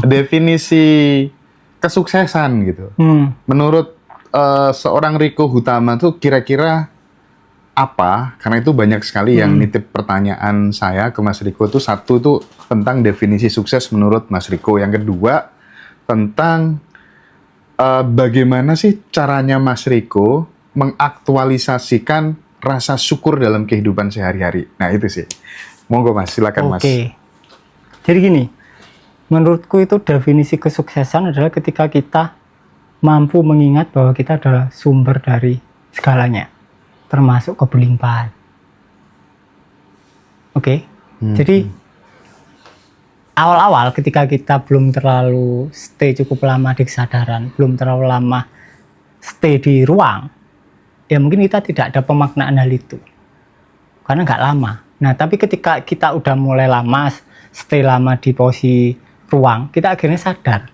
definisi kesuksesan gitu. Menurut seorang Riko Hutama tuh kira-kira apa? Karena itu banyak sekali yang nitip pertanyaan saya ke Mas Riko tuh. Satu tuh tentang definisi sukses menurut Mas Riko. Yang kedua tentang bagaimana sih caranya Mas Riko mengaktualisasikan rasa syukur dalam kehidupan sehari-hari. Nah itu sih. Monggo Mas, silakan Mas. Oke. Jadi gini, menurutku itu definisi kesuksesan adalah ketika kita mampu mengingat bahwa kita adalah sumber dari segalanya, termasuk keberlimpahan. Oke. Jadi awal-awal ketika kita belum terlalu stay cukup lama di kesadaran, belum terlalu lama stay di ruang, ya mungkin kita tidak ada pemaknaan hal itu karena nggak lama. Nah tapi ketika kita udah mulai lama, stay lama di posisi ruang, kita akhirnya sadar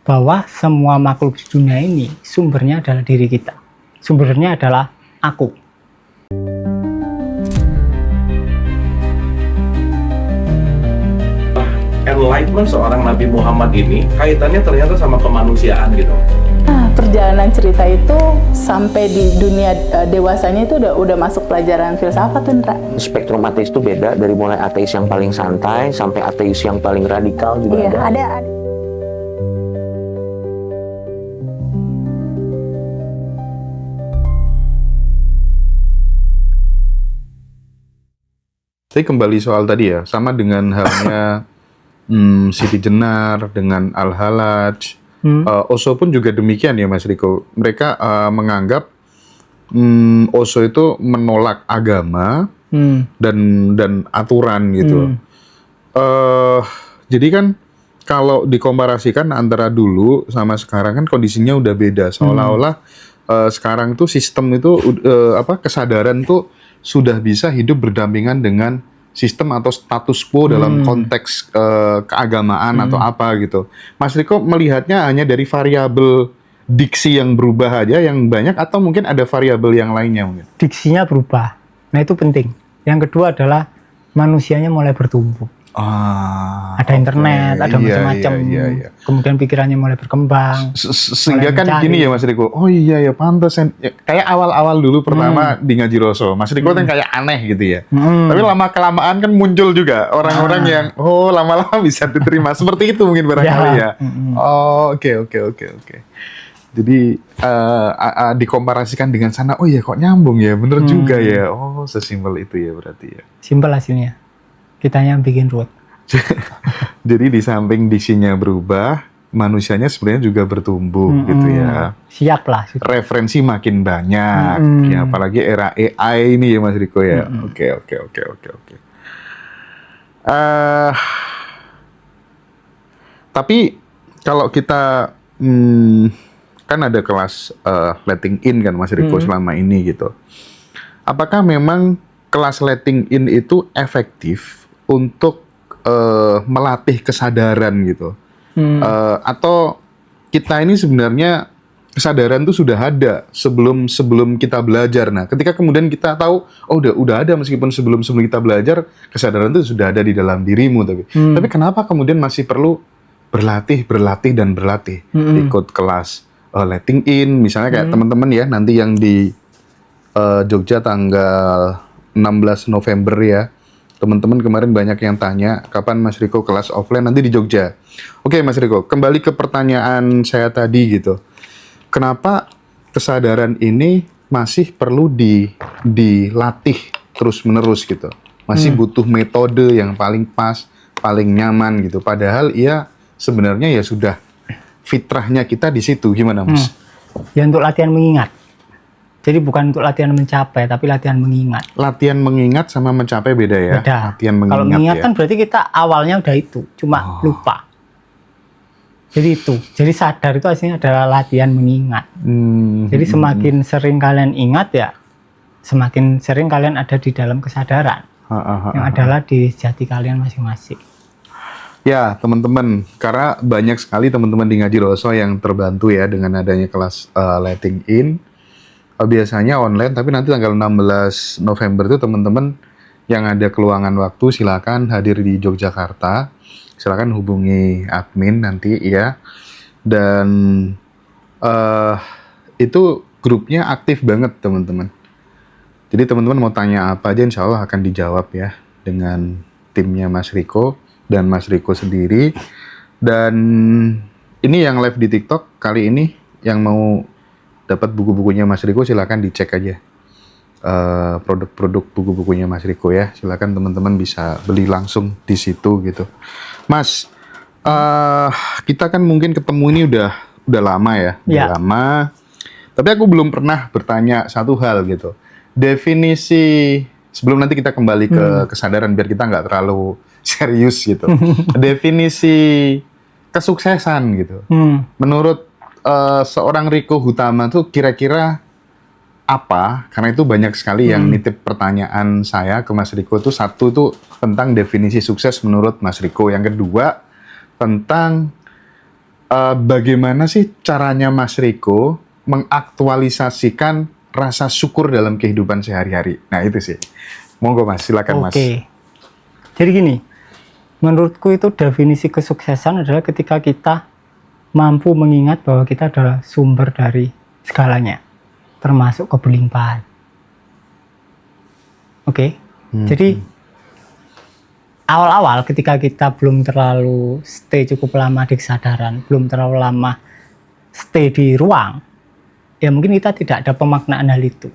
bahwa semua makhluk di dunia ini sumbernya adalah diri kita, sumbernya adalah aku. Enlightenment seorang Nabi Muhammad ini kaitannya ternyata sama kemanusiaan gitu. Nah, perjalanan cerita itu sampai di dunia dewasanya itu udah masuk pelajaran filsafat, Indra. Spektrum ateis itu beda, dari mulai ateis yang paling santai sampai ateis yang paling radikal juga ada. Tapi kembali soal tadi ya, sama dengan halnya Siti Jenar dengan Al-Halaj, Osho pun juga demikian ya Mas Riko. Mereka menganggap Osho itu menolak agama dan aturan gitu. Jadi kan kalau dikomparasikan antara dulu sama sekarang kan kondisinya udah beda. Seolah-olah sekarang tuh sistem itu kesadaran tuh sudah bisa hidup berdampingan dengan sistem atau status quo dalam konteks keagamaan atau apa gitu. Mas Riko melihatnya hanya dari variabel diksi yang berubah aja yang banyak atau mungkin ada variabel yang lainnya mungkin? Diksinya berubah, nah itu penting. Yang kedua adalah manusianya mulai bertumbuh. Ada internet, ada macam-macam. Iya. Kemudian pikirannya mulai berkembang. Sehingga kan gini ya Mas Riko. Oh iya ya pantas. Ya, kayak awal-awal dulu pertama di Ngaji Roso. Mas Riko kan kayak aneh gitu ya. Tapi lama kelamaan kan muncul juga orang-orang yang lama-lama bisa diterima. Seperti itu mungkin barangkali ya. Oke. Jadi dikomparasikan dengan sana. Oh iya kok nyambung ya. Bener juga ya. Oh sesimpel itu ya berarti ya. Simpel hasilnya. Kitanya yang bikin ruwet. Jadi di samping diksinya berubah, manusianya sebenarnya juga bertumbuh gitu ya. Siap lah. Referensi makin banyak, ya apalagi era AI ini ya Mas Riko ya. Oke. Tapi kalau kita kan ada kelas letting in kan Mas Riko selama ini gitu. Apakah memang kelas letting in itu efektif untuk melatih kesadaran gitu, atau kita ini sebenarnya kesadaran itu sudah ada sebelum kita belajar. Nah, ketika kemudian kita tahu, oh udah ada meskipun sebelum kita belajar kesadaran itu sudah ada di dalam dirimu, tapi kenapa kemudian masih perlu berlatih ikut kelas letting in, misalnya kayak teman-teman ya nanti yang di Jogja tanggal 16 November ya. Teman-teman kemarin banyak yang tanya, kapan Mas Riko kelas offline nanti di Jogja. Oke Mas Riko, kembali ke pertanyaan saya tadi gitu. Kenapa kesadaran ini masih perlu dilatih terus-menerus gitu? Masih butuh metode yang paling pas, paling nyaman gitu. Padahal ia sebenarnya ya sudah fitrahnya kita di situ. Gimana Mas? Ya untuk latihan mengingat. Jadi bukan untuk latihan mencapai, tapi latihan mengingat. Latihan mengingat sama mencapai beda ya? Beda. Latihan mengingat. Kalau mengingat ya? kan berarti kita awalnya udah itu, cuma lupa. Jadi itu. Jadi sadar itu aslinya adalah latihan mengingat. Jadi semakin sering kalian ingat ya, semakin sering kalian ada di dalam kesadaran. Yang adalah di jati kalian masing-masing. Ya teman-teman, karena banyak sekali teman-teman di Ngaji Roso yang terbantu ya dengan adanya kelas letting in. Biasanya online, tapi nanti tanggal 16 November itu teman-teman yang ada keluangan waktu silakan hadir di Yogyakarta. Silakan hubungi admin nanti ya. Dan itu grupnya aktif banget teman-teman. Jadi teman-teman mau tanya apa aja insya Allah akan dijawab ya dengan timnya Mas Riko dan Mas Riko sendiri. Dan ini yang live di TikTok kali ini yang mau dapat buku-bukunya Mas Riko silakan dicek aja produk-produk buku-bukunya Mas Riko ya. Silakan teman-teman bisa beli langsung di situ gitu. Mas, kita kan mungkin ketemu ini udah lama ya, udah lama. Tapi aku belum pernah bertanya satu hal gitu. Definisi sebelum nanti kita kembali ke kesadaran biar kita nggak terlalu serius gitu. Definisi kesuksesan gitu. Menurut seorang Riko Hutama tuh kira-kira apa? Karena itu banyak sekali yang nitip pertanyaan saya ke Mas Riko tuh. Satu tuh tentang definisi sukses menurut Mas Riko. Yang kedua tentang bagaimana sih caranya Mas Riko mengaktualisasikan rasa syukur dalam kehidupan sehari-hari. Nah itu sih. Monggo Mas, silakan Mas. Oke. Jadi gini, menurutku itu definisi kesuksesan adalah ketika kita mampu mengingat bahwa kita adalah sumber dari segalanya, termasuk keberlimpahan. Oke. Jadi awal-awal ketika kita belum terlalu stay cukup lama di kesadaran, belum terlalu lama stay di ruang, ya mungkin kita tidak ada pemaknaan hal itu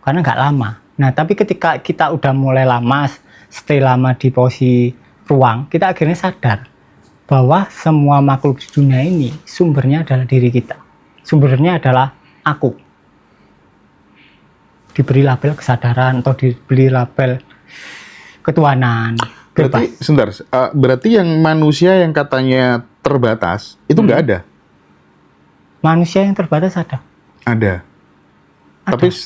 karena nggak lama. Nah tapi ketika kita udah mulai lama stay lama di posisi ruang, kita akhirnya sadar bahwa semua makhluk di dunia ini sumbernya adalah diri kita, sumbernya adalah aku. Diberi label kesadaran atau diberi label ketuhanan. Berarti sebentar, berarti yang manusia yang katanya terbatas itu nggak ada? Manusia yang terbatas ada. Ada.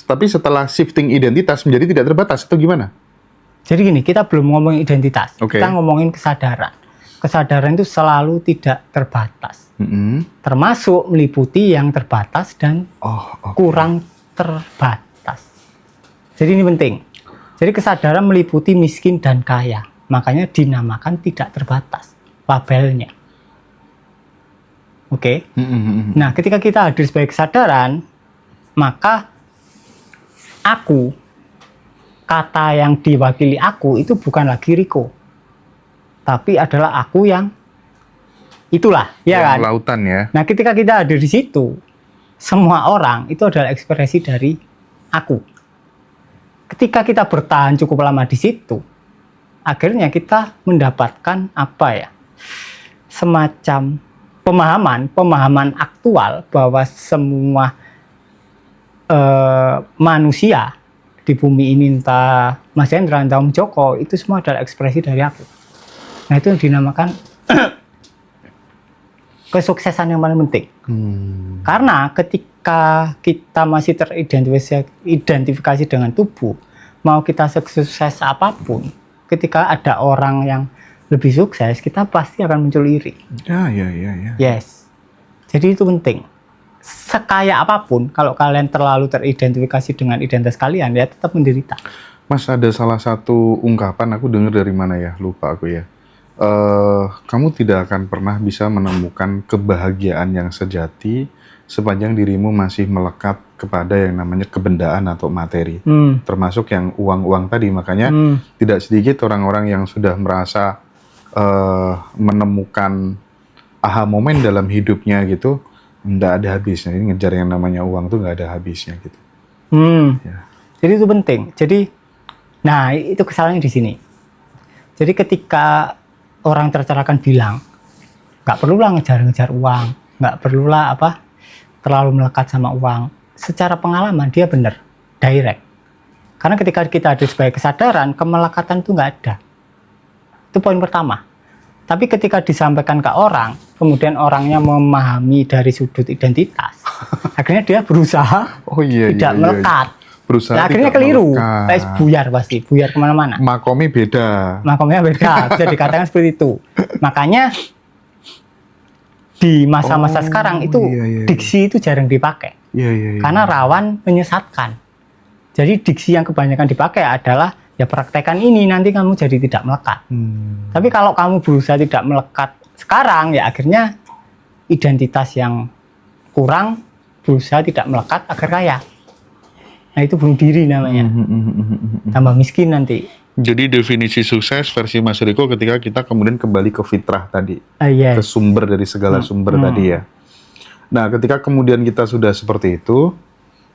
Tapi setelah shifting identitas menjadi tidak terbatas itu gimana? Jadi gini, kita belum ngomongin identitas, kita ngomongin kesadaran. Kesadaran itu selalu tidak terbatas, termasuk meliputi yang terbatas dan kurang terbatas. Jadi ini penting. Jadi kesadaran meliputi miskin dan kaya, makanya dinamakan tidak terbatas labelnya. Oke. Nah, ketika kita hadir sebagai kesadaran, maka aku, kata yang diwakili aku itu bukan lagi Riko, tapi adalah aku yang itulah, ya kan? Lautan ya. Nah, ketika kita hadir di situ, semua orang itu adalah ekspresi dari aku. Ketika kita bertahan cukup lama di situ, akhirnya kita mendapatkan apa ya? Semacam pemahaman aktual bahwa semua manusia di bumi ini, entah Mas Hendra, entah Om Joko, itu semua adalah ekspresi dari aku. Nah itu yang dinamakan kesuksesan yang paling penting. Karena ketika kita masih teridentifikasi dengan tubuh, mau kita sukses apapun, ketika ada orang yang lebih sukses, kita pasti akan muncul iri. Ya. Yes. Jadi itu penting. Sekaya apapun, kalau kalian terlalu teridentifikasi dengan identitas kalian, ya tetap menderita. Mas, ada salah satu ungkapan, aku dengar dari mana ya, lupa aku ya. Kamu tidak akan pernah bisa menemukan kebahagiaan yang sejati sepanjang dirimu masih melekat kepada yang namanya kebendaan atau materi. Termasuk yang uang-uang tadi, makanya tidak sedikit orang-orang yang sudah merasa menemukan aha momen dalam hidupnya gitu, nggak ada habisnya. Ini ngejar yang namanya uang tuh nggak ada habisnya gitu. Ya. Jadi itu penting. Jadi, nah itu kesalahannya di sini. Jadi ketika orang tercerahkan bilang, nggak perlulah ngejar-ngejar uang, nggak perlulah terlalu melekat sama uang. Secara pengalaman dia benar, direct. Karena ketika kita ada sebagai kesadaran, kemelekatan itu nggak ada. Itu poin pertama. Tapi ketika disampaikan ke orang, kemudian orangnya memahami dari sudut identitas, akhirnya dia berusaha tidak melekat. Nah, akhirnya keliru, buyar pasti, buyar kemana-mana. Makomnya beda. Makomnya beda, bisa dikatakan seperti itu. Makanya di masa-masa sekarang itu diksi itu jarang dipakai, karena rawan menyesatkan. Jadi diksi yang kebanyakan dipakai adalah ya praktekkan ini, nanti kamu jadi tidak melekat. Tapi kalau kamu berusaha tidak melekat sekarang, ya akhirnya identitas yang kurang, berusaha tidak melekat agar kaya. Nah itu bunuh diri namanya. Tambah miskin nanti. Jadi definisi sukses versi Mas Riko ketika kita kemudian kembali ke fitrah tadi, Yes. ke sumber dari segala sumber tadi ya. Nah, ketika kemudian kita sudah seperti itu,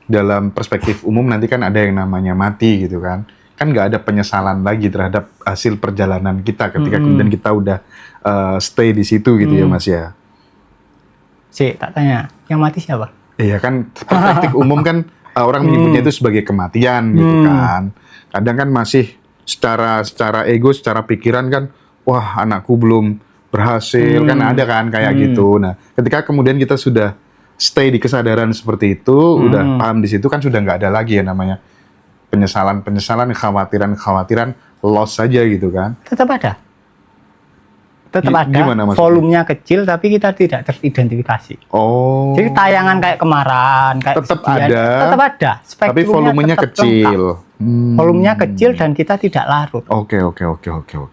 dalam perspektif umum nanti kan ada yang namanya mati gitu kan. Kan nggak ada penyesalan lagi terhadap hasil perjalanan kita ketika kemudian kita udah stay di situ gitu ya Mas ya. Tak tanya, yang mati siapa? Iya kan, perspektif umum kan orang menyebutnya itu sebagai kematian gitu kan. Kadang kan masih secara ego, secara pikiran kan, wah anakku belum berhasil, kan ada kan kayak gitu. Nah, ketika kemudian kita sudah stay di kesadaran seperti itu, udah paham di situ kan sudah nggak ada lagi ya namanya penyesalan, kekhawatiran, loss saja gitu kan. Tetap ada. Tetap ada. Gimana maksudnya? Volumenya kecil tapi kita tidak teridentifikasi. Oh. Jadi tayangan kayak kemarahan, kayak Tetap kesedihan, ada. tetap ada. Tapi Spektrumnya volumenya tetap kecil. lengkap. Volumenya kecil dan kita tidak larut. Oke.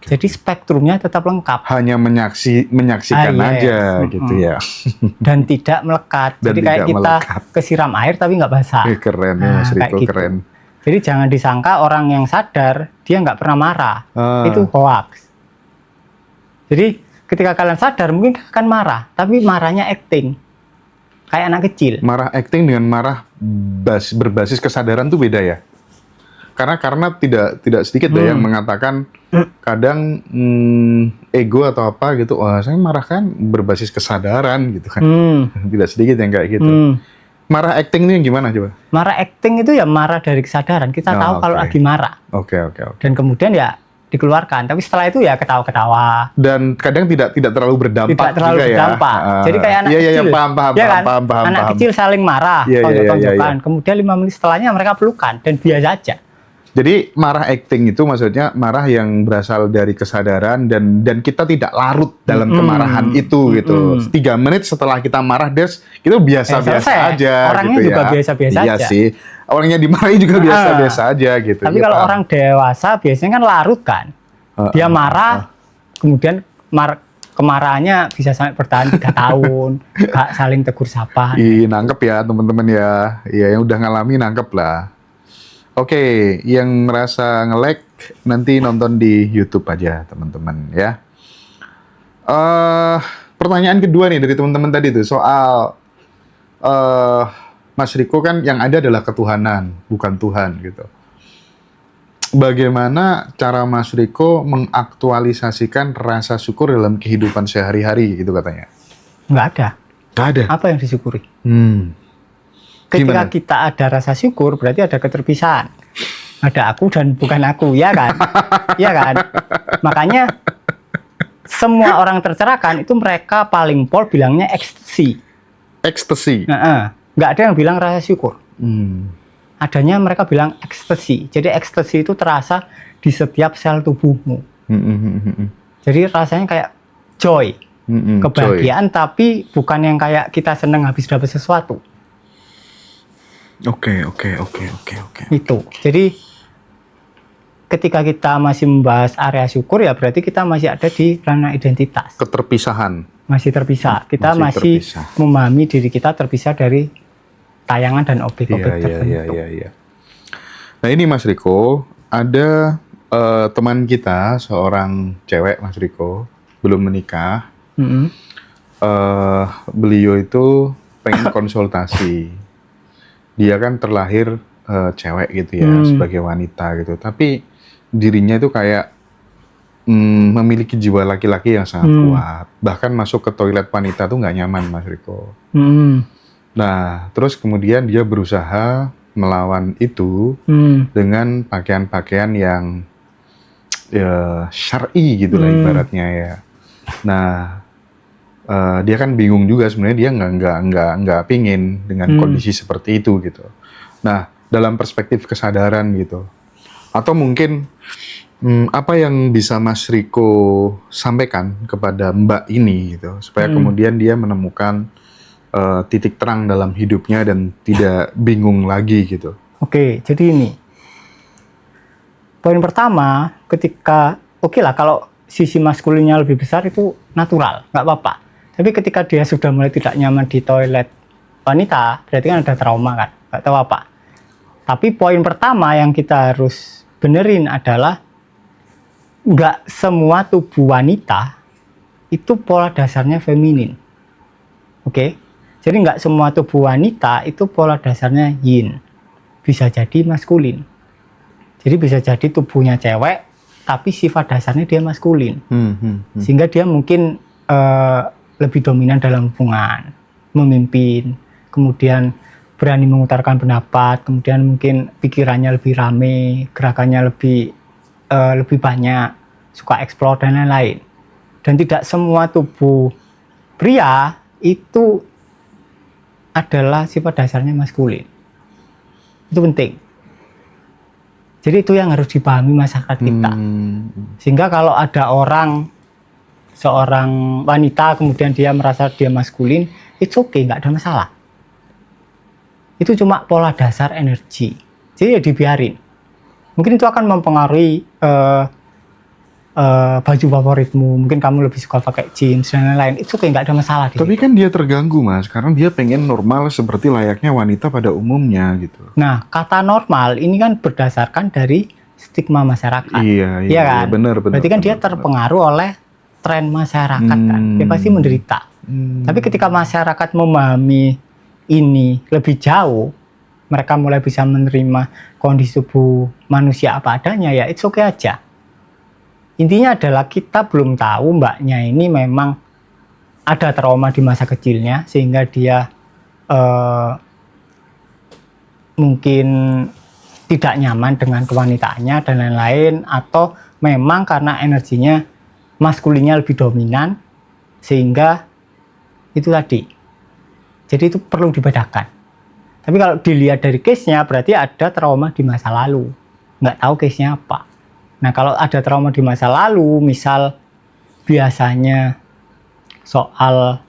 Jadi spektrumnya tetap lengkap Hanya menyaksikan yes. aja gitu ya. dan tidak melekat. Dan Jadi kayak tidak kita melekat. kesiram air tapi nggak basah. Keren ya Nah, Mas kayak Riko, gitu. keren. Jadi jangan disangka orang yang sadar dia nggak pernah marah. Ah. Itu hoax. Jadi ketika kalian sadar mungkin akan marah, tapi marahnya acting. Kayak anak kecil. Marah acting dengan marah berbasis kesadaran tuh beda ya. Karena tidak sedikit deh yang mengatakan kadang ego atau apa gitu, wah saya marah kan berbasis kesadaran gitu kan. Tidak sedikit yang kayak gitu. Marah acting ini yang gimana coba? Marah acting itu ya marah dari kesadaran. Kita Oh, tahu kalau oke. lagi marah. Oke. Dan kemudian ya dikeluarkan. Tapi setelah itu ya ketawa-ketawa. Dan kadang tidak terlalu berdampak Tidak terlalu juga berdampak. ya. Jadi kayak anak Iya, kecil. paham. Ya kan? Paham. Anak kecil saling marah, Iya, tonjok-tonjokan. Kemudian 5 menit setelahnya mereka pelukan dan biasa aja. Jadi marah acting itu maksudnya marah yang berasal dari kesadaran dan kita tidak larut dalam kemarahan itu gitu. 3 menit setelah kita marah itu biasa-biasa selesai. aja Orangnya gitu juga ya. biasa-biasa Iya aja. sih. Orangnya dimarahi juga biasa-biasa aja gitu. Tapi Ya, kalau paham. orang dewasa biasanya kan larut kan. Dia marah, kemudian kemarahannya bisa sampai bertahan 3 tahun, gak saling tegur sapa. Nangkep ya teman-teman ya. Iya yang udah ngalami nangkep lah. Oke, yang merasa nge-lag nanti nonton di YouTube aja teman-teman ya. Pertanyaan kedua nih dari teman-teman tadi tuh soal Mas Riko kan yang ada adalah ketuhanan, bukan Tuhan gitu. Bagaimana cara Mas Riko mengaktualisasikan rasa syukur dalam kehidupan sehari-hari gitu katanya? Nggak ada. Nggak ada. Apa yang disyukuri? Gimana? Ketika kita ada rasa syukur, berarti ada keterpisahan. Ada aku dan bukan aku, ya kan? Iya kan? Makanya semua orang tercerahkan itu mereka paling pol bilangnya ekstasi. Ekstasi. Nggak ada yang bilang rasa syukur. Adanya mereka bilang ekstasi. Jadi ekstasi itu terasa di setiap sel tubuhmu. Jadi rasanya kayak joy, kebahagiaan, tapi bukan yang kayak kita seneng habis dapat sesuatu. Oke. Itu. Jadi ketika kita masih membahas area syukur ya berarti kita masih ada di ranah identitas. Keterpisahan. Masih terpisah. Kita Masih masih terpisah. memahami diri kita terpisah dari tayangan dan objek-objek tertentu. Iya. Nah ini Mas Riko, ada teman kita, seorang cewek Mas Riko, belum menikah. Beliau itu pengen konsultasi. Dia kan terlahir cewek gitu ya, sebagai wanita gitu. Tapi dirinya itu kayak memiliki jiwa laki-laki yang sangat kuat. Bahkan masuk ke toilet wanita tuh nggak nyaman Mas Riko. Nah, terus kemudian dia berusaha melawan itu dengan pakaian-pakaian yang ya syar'i gitu lah ibaratnya ya. Nah, dia kan bingung juga sebenarnya, dia nggak pingin dengan kondisi seperti itu gitu. Nah, dalam perspektif kesadaran gitu, atau mungkin apa yang bisa Mas Riko sampaikan kepada Mbak ini gitu, supaya kemudian dia menemukan titik terang dalam hidupnya dan tidak bingung lagi gitu. Oke, jadi ini Poin pertama, ketika oke lah kalau sisi maskulinnya lebih besar itu natural, nggak apa-apa. Tapi ketika dia sudah mulai tidak nyaman di toilet wanita, berarti kan ada trauma kan, nggak tahu apa. Tapi poin pertama yang kita harus benerin adalah nggak semua tubuh wanita itu pola dasarnya feminin. Oke? Jadi nggak semua tubuh wanita itu pola dasarnya yin. Bisa jadi maskulin. Jadi bisa jadi tubuhnya cewek, tapi sifat dasarnya dia maskulin. Sehingga dia mungkin lebih dominan dalam hubungan, memimpin, kemudian berani mengutarakan pendapat, kemudian mungkin pikirannya lebih rame, gerakannya lebih banyak, suka eksplor dan lain-lain. Dan tidak semua tubuh pria itu adalah sifat dasarnya maskulin. Itu penting. Jadi itu yang harus dipahami masyarakat kita. Sehingga kalau ada seorang wanita kemudian dia merasa dia maskulin, it's okay, nggak ada masalah. Itu cuma pola dasar energi. Jadi ya dibiarin. Mungkin itu akan mempengaruhi baju favoritmu. Mungkin kamu lebih suka pakai jeans dan lain-lain. Itu kayak nggak ada masalah. Tapi kan dia terganggu, Mas, karena dia pengen normal seperti layaknya wanita pada umumnya gitu. Nah, kata normal ini kan berdasarkan dari stigma masyarakat. Iya kan? Benar. Berarti kan dia terpengaruh oleh tren masyarakat kan. Dia pasti menderita. Tapi ketika masyarakat memahami ini lebih jauh, mereka mulai bisa menerima kondisi tubuh manusia apa adanya, ya it's okay aja. Intinya adalah kita belum tahu mbaknya ini memang ada trauma di masa kecilnya sehingga dia mungkin tidak nyaman dengan kewanitaannya dan lain-lain, atau memang karena energinya maskulinnya lebih dominan sehingga itu tadi. Jadi itu perlu dibedakan. Tapi kalau dilihat dari case-nya berarti ada trauma di masa lalu. Nggak tahu case-nya apa. Nah, kalau ada trauma di masa lalu, misal biasanya soal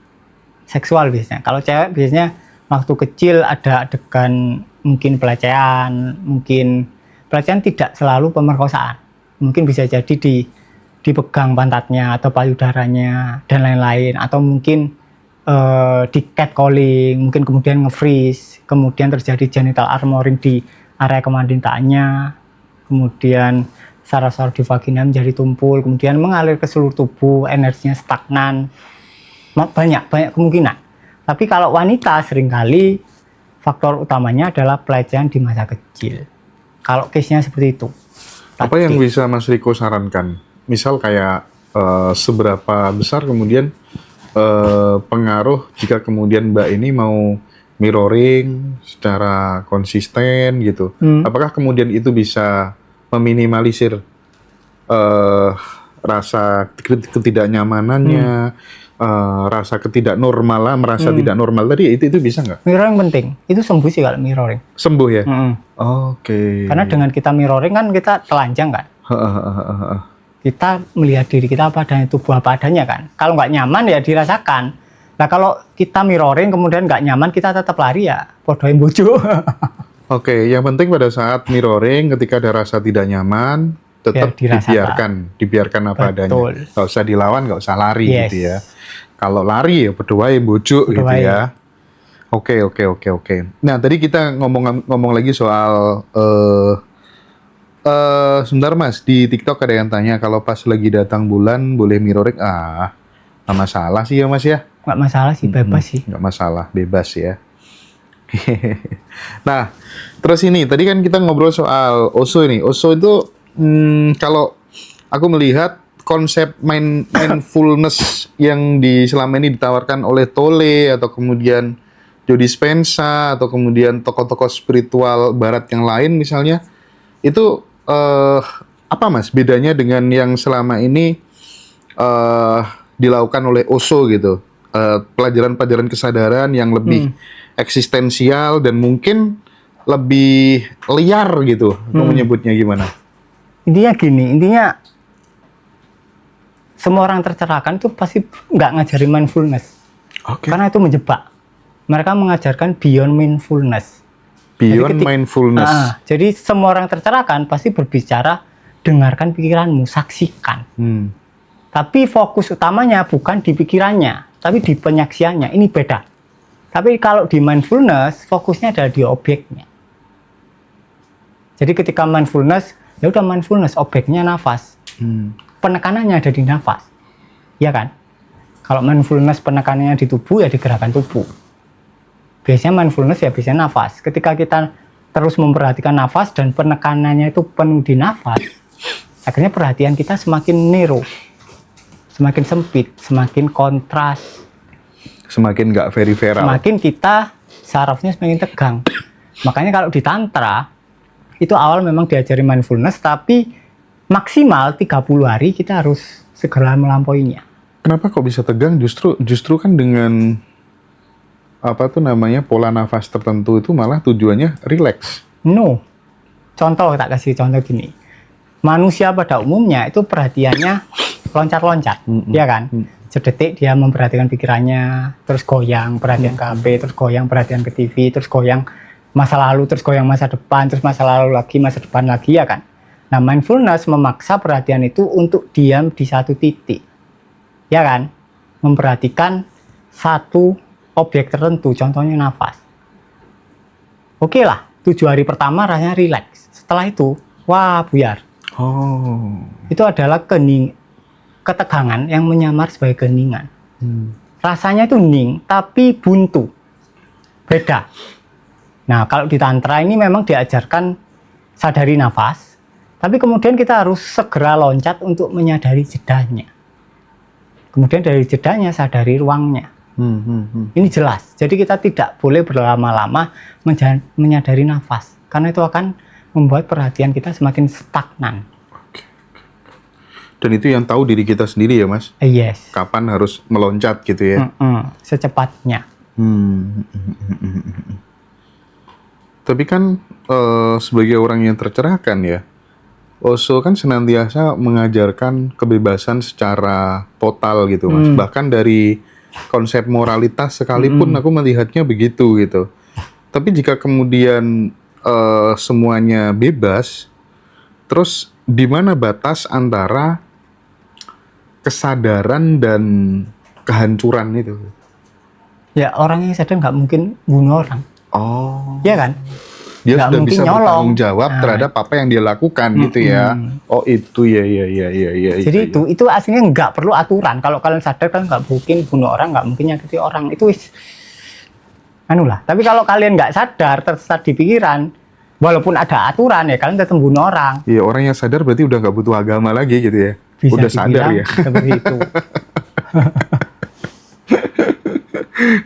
seksual biasanya. Kalau cewek biasanya waktu kecil ada adegan mungkin pelecehan tidak selalu pemerkosaan. Mungkin bisa jadi dipegang pantatnya atau payudaranya dan lain-lain, atau mungkin di catcalling, mungkin kemudian nge-freeze, kemudian terjadi genital armoring di area kemandiannya, kemudian saraf-saraf di vagina menjadi tumpul, kemudian mengalir ke seluruh tubuh, energinya stagnan, banyak kemungkinan. Tapi kalau wanita seringkali faktor utamanya adalah pelecehan di masa kecil. Kalau case-nya seperti itu. Apa yang bisa Mas Riko sarankan? Misal kayak seberapa besar kemudian pengaruh jika kemudian Mbak ini mau mirroring secara konsisten gitu. Apakah kemudian itu bisa meminimalisir rasa ketidaknyamanannya, rasa ketidaknormalan, merasa tidak normal tadi, itu bisa nggak? Mirroring penting. Itu sembuh sih kalau mirroring. Sembuh ya? Oke. Karena dengan kita mirroring kan kita telanjang kan? Kita melihat diri kita apa adanya, tubuh apa adanya kan. Kalau nggak nyaman ya dirasakan. Nah kalau kita mirroring kemudian nggak nyaman, kita tetap lari ya podoin bojo. Oke, yang penting pada saat mirroring ketika ada rasa tidak nyaman tetap ya, dibiarkan apa adanya. Nggak usah dilawan, nggak usah lari gitu ya. Kalau lari ya berdoain bojo gitu ya. Oke. Nah tadi kita ngomong lagi soal sebentar Mas, di TikTok ada yang tanya kalau pas lagi datang bulan boleh mirroring. Nggak masalah sih ya Mas ya. Nggak masalah sih, bebas sih. Nggak masalah, bebas ya. Nah, terus ini tadi kan kita ngobrol soal Osho ini. Osho itu kalau aku melihat konsep mindfulness yang selama ini ditawarkan oleh Tolle atau kemudian Joe Dispenza atau kemudian tokoh-tokoh spiritual barat yang lain misalnya, itu apa Mas bedanya dengan yang selama ini dilakukan oleh Osho gitu? Pelajaran-pelajaran kesadaran yang lebih eksistensial dan mungkin lebih liar gitu, menyebutnya gimana? Intinya gini, semua orang tercerahkan itu pasti nggak ngajarin mindfulness. Karena itu menjebak. Mereka mengajarkan beyond mindfulness. Beyond mindfulness. Jadi semua orang tercerahkan pasti berbicara dengarkan pikiranmu, saksikan. Tapi fokus utamanya bukan di pikirannya, tapi di penyaksiannya. Ini beda. Tapi kalau di mindfulness, fokusnya adalah di objeknya. Jadi ketika mindfulness, ya udah mindfulness, objeknya nafas. Penekanannya ada di nafas. Ya kan? Kalau mindfulness penekanannya di tubuh, ya di gerakan tubuh. Biasanya mindfulness ya biasanya nafas. Ketika kita terus memperhatikan nafas dan penekanannya itu penuh di nafas, akhirnya perhatian kita semakin narrow, semakin sempit, semakin kontras, Semakin nggak peripheral. semakin kita sarafnya semakin tegang. Makanya kalau di tantra itu awal memang diajari mindfulness, tapi maksimal 30 hari kita harus segera melampauinya. Kenapa kok bisa tegang? Justru kan dengan apa tuh namanya pola nafas tertentu itu malah tujuannya relax. No. Contoh, tak kasih contoh gini. Manusia pada umumnya itu perhatiannya loncat-loncat, ya kan? Sedetik dia memperhatikan pikirannya, terus goyang perhatian ke HP, terus goyang perhatian ke TV, terus goyang masa lalu, terus goyang masa depan, terus masa lalu lagi, masa depan lagi, ya kan? Nah, mindfulness memaksa perhatian itu untuk diam di satu titik, ya kan? Memperhatikan satu objek tertentu, contohnya nafas. Oke lah, 7 hari pertama rasanya rileks. Setelah itu, wah buyar. Oh. Itu adalah ketegangan yang menyamar sebagai keheningan. Rasanya itu hening, tapi buntu. Beda. Nah, kalau di tantra ini memang diajarkan sadari nafas, tapi kemudian kita harus segera loncat untuk menyadari jedanya. Kemudian dari jedanya sadari ruangnya. Ini jelas. Jadi kita tidak boleh berlama-lama menyadari nafas, karena itu akan membuat perhatian kita semakin stagnan. Dan itu yang tahu diri kita sendiri ya, Mas? Yes. Kapan harus meloncat gitu ya? Secepatnya. Tapi kan sebagai orang yang tercerahkan ya, Osho kan senantiasa mengajarkan kebebasan secara total gitu, Mas. Bahkan dari konsep moralitas sekalipun aku melihatnya begitu gitu. Tapi jika kemudian semuanya bebas, terus di mana batas antara kesadaran dan kehancuran itu? Ya, orang yang sadar nggak mungkin bunuh orang. Oh. Ya kan? Dia Nggak sudah mungkin bisa nyolong. bertanggung jawab terhadap apa yang dia lakukan gitu ya. Oh itu ya. Jadi itu aslinya nggak perlu aturan. Kalau kalian sadar kan nggak mungkin bunuh orang, nggak mungkin nyakiti orang. Itu wis anu lah. Tapi kalau kalian nggak sadar, tersesat di pikiran, walaupun ada aturan ya kalian tetap bunuh orang. Iya, orang yang sadar berarti udah nggak butuh agama lagi gitu ya. Bisa Udah sadar dibilang ya. seperti itu.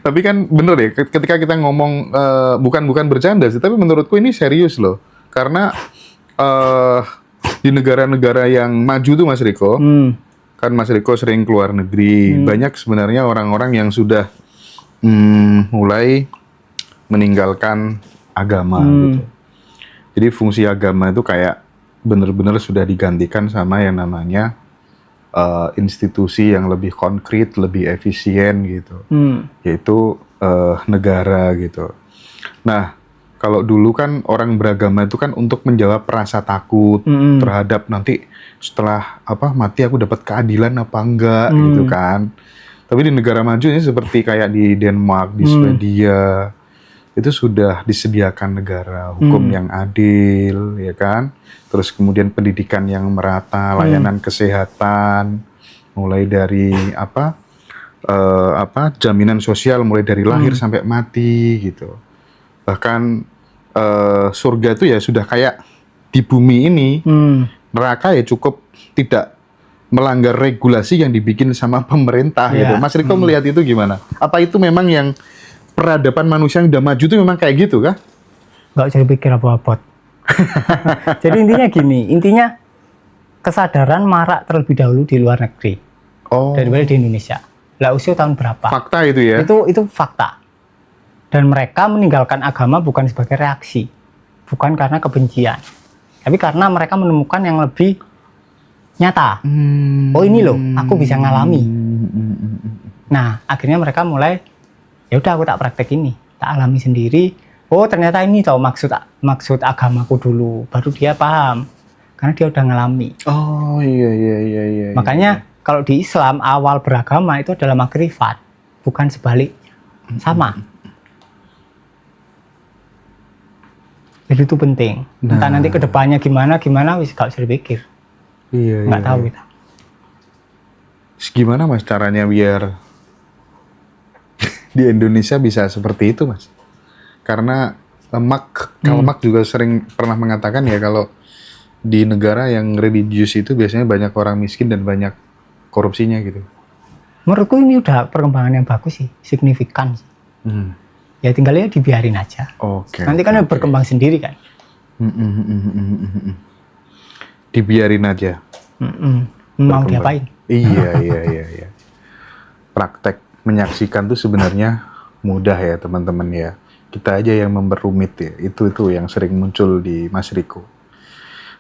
Tapi kan bener ya, ketika kita ngomong bukan bercanda sih, tapi menurutku ini serius loh. Karena di negara-negara yang maju tuh Mas Riko, kan Mas Riko sering keluar negeri, banyak sebenarnya orang-orang yang sudah mulai meninggalkan agama gitu. Jadi fungsi agama itu kayak bener-bener sudah digantikan sama yang namanya institusi yang lebih konkret, lebih efisien gitu, yaitu negara gitu. Nah, kalau dulu kan orang beragama itu kan untuk menjawab rasa takut terhadap nanti setelah mati aku dapat keadilan apa enggak gitu kan. Tapi di negara maju ini seperti kayak di Denmark, di Swedia, itu sudah disediakan negara hukum yang adil, ya kan. Terus kemudian pendidikan yang merata, layanan kesehatan, mulai dari jaminan sosial mulai dari lahir sampai mati gitu. Bahkan surga itu ya sudah kayak di bumi ini, neraka ya cukup tidak melanggar regulasi yang dibikin sama pemerintah gitu. Mas Riko melihat itu gimana? Apa itu memang yang peradaban manusia yang udah maju itu memang kayak gitu kah? Nggak usah dipikir apa-apa. Jadi intinya gini, kesadaran marak terlebih dahulu di luar negeri daripada di Indonesia. Lah usia tahun berapa? Fakta itu ya? Itu fakta. Dan mereka meninggalkan agama bukan sebagai reaksi, bukan karena kebencian, tapi karena mereka menemukan yang lebih nyata. Oh ini loh, aku bisa ngalami. Nah akhirnya mereka mulai, ya udah aku tak praktek ini, tak alami sendiri. Oh ternyata ini tahu maksud agamaku dulu, baru dia paham. karena dia udah ngalami. Oh iya. Makanya kalau di Islam awal beragama itu adalah makrifat, bukan sebalik, sama. Jadi itu penting. Entah nanti kedepannya gimana wis gak usah dipikir. Iya. Nggak tahu kita. Terus gimana Mas caranya biar di Indonesia bisa seperti itu Mas? Karena Karl Marx juga sering pernah mengatakan ya kalau di negara yang religius itu biasanya banyak orang miskin dan banyak korupsinya gitu. Menurutku ini udah perkembangan yang bagus sih, signifikan sih. Ya tinggalnya dibiarin aja. Oke. Nanti kan berkembang sendiri kan. Dibiarin aja. Mau diapain? Iya. Praktek menyaksikan tuh sebenarnya mudah ya teman-teman ya. Kita aja yang memperumit ya. Itu yang sering muncul di Mas Riko.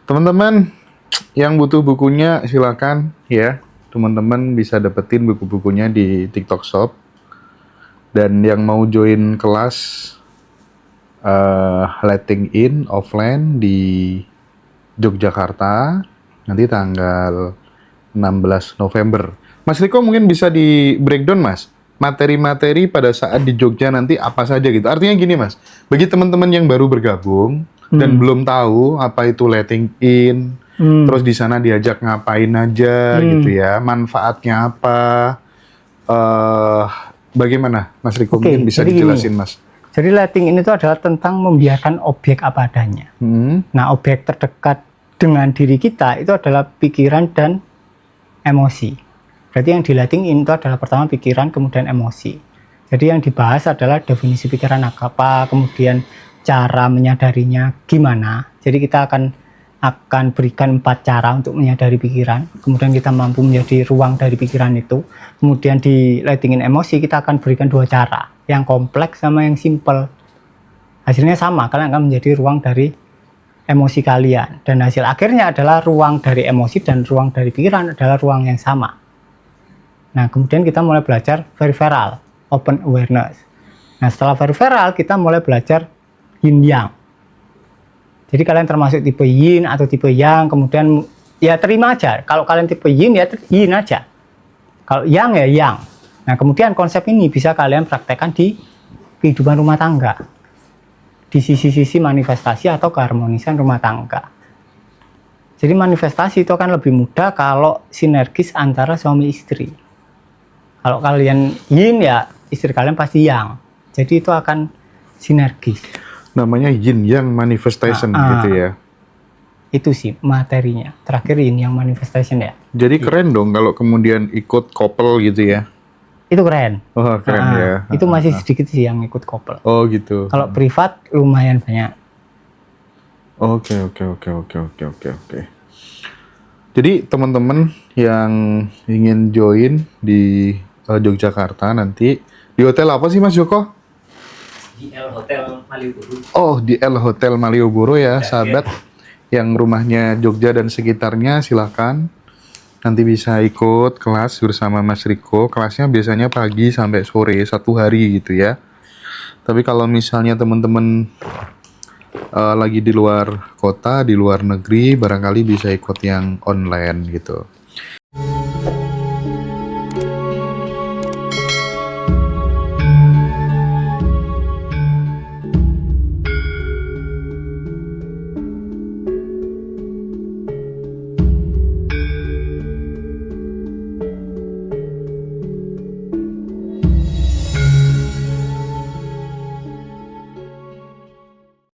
Teman-teman yang butuh bukunya silakan ya. Teman-teman bisa dapetin buku-bukunya di TikTok Shop. Dan yang mau join kelas letting in offline di Yogyakarta nanti tanggal 16 November. Mas Riko mungkin bisa di breakdown Mas, materi-materi pada saat di Jogja nanti apa saja gitu. Artinya gini Mas, bagi teman-teman yang baru bergabung dan belum tahu apa itu letting in, terus di sana diajak ngapain aja gitu ya, manfaatnya apa, bagaimana Mas Riko mungkin bisa jadi dijelasin gini. Mas? Jadi letting in itu adalah tentang membiarkan objek apa adanya. Nah, objek terdekat dengan diri kita itu adalah pikiran dan emosi. Berarti yang di letting in itu adalah pertama pikiran, kemudian emosi. Jadi yang dibahas adalah definisi pikiran apa, kemudian cara menyadarinya gimana. Jadi kita akan berikan 4 cara untuk menyadari pikiran. Kemudian kita mampu menjadi ruang dari pikiran itu. Kemudian di letting in emosi kita akan berikan 2 cara, yang kompleks sama yang simple. Hasilnya sama, kalian akan menjadi ruang dari emosi kalian. Dan hasil akhirnya adalah ruang dari emosi dan ruang dari pikiran adalah ruang yang sama. Nah, kemudian kita mulai belajar peripheral, open awareness. Nah, setelah peripheral kita mulai belajar yin yang. Jadi kalian termasuk tipe yin atau tipe yang, kemudian ya terima aja. Kalau kalian tipe yin ya yin aja. Kalau yang ya yang. Nah, kemudian konsep ini bisa kalian praktekkan di kehidupan rumah tangga. Di sisi-sisi manifestasi atau keharmonisan rumah tangga. Jadi manifestasi itu akan lebih mudah kalau sinergis antara suami istri. Kalau kalian yin ya istri kalian pasti yang. Jadi itu akan sinergis. Namanya yin yang manifestation gitu ya. Itu sih materinya. Terakhir yin yang manifestation ya. Jadi keren dong kalau kemudian ikut couple gitu ya. Itu keren. Oh keren ya. Itu masih sedikit sih yang ikut couple. Oh gitu. Kalau privat lumayan banyak. Oke. Jadi teman-teman yang ingin join di Yogyakarta nanti di hotel apa sih Mas Joko? Di L Hotel Malioboro. Oh di L Hotel Malioboro ya sahabat. Yang rumahnya Jogja dan sekitarnya silakan. Nanti bisa ikut kelas bersama Mas Riko. Kelasnya biasanya pagi sampai sore 1 hari gitu ya. Tapi kalau misalnya teman-teman lagi di luar kota, di luar negeri, barangkali bisa ikut yang online gitu.